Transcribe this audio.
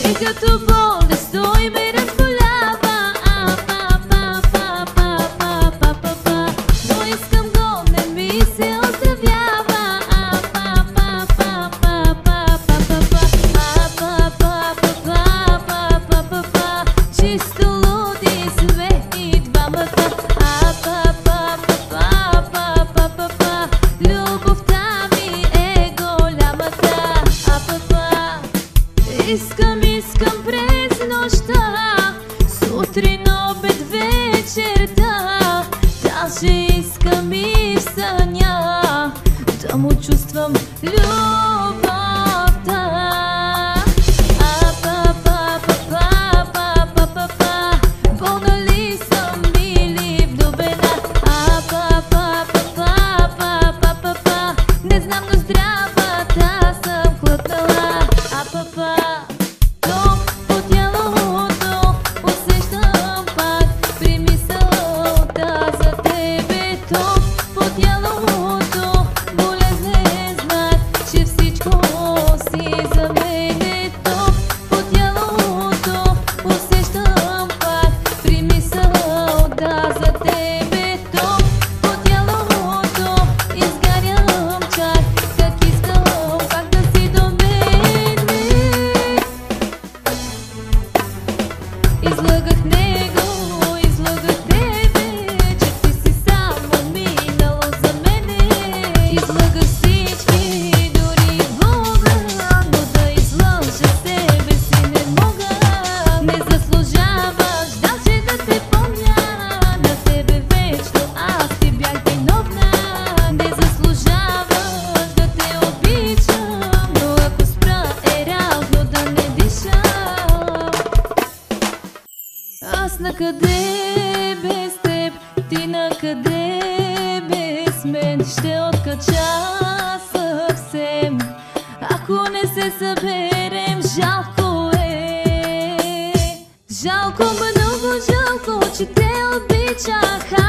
И като болест той ме разболява. Но искам го, не ми се оздравява. Чисто луди сме и двамата. Любовта ми е голямата. Искам през нощта, сутрин, обед, вечерта. Даже искам и в съня да му чувствам любовта. Болна ли съм или влюбена? Не знам, но здравата съм хлътнала. Топ по тялото усещам пак при мисълта за тебе. Топ по тялото болезнен знак, че всичко си за мене. Топ по тялото усещам пак при мисълта за тебе. Топ по тялото изгарям чак, как искам пак да си до мене. Излъгах него, излъгах тебе, че ти си само минало за мене. Излъгах всички, дори Бога, но да излъжа себе си не мога. Не заслужаваш даже да те помня, на тебе вечно аз ти бях виновна. Не заслужаваш да те обичам, но ако спра е равно да не дишам. Аз накъде без теб, ти накъде без мен? Ще откача съвсем, ако не се съберем. Жалко е, жалко, много жалко, че те обичах.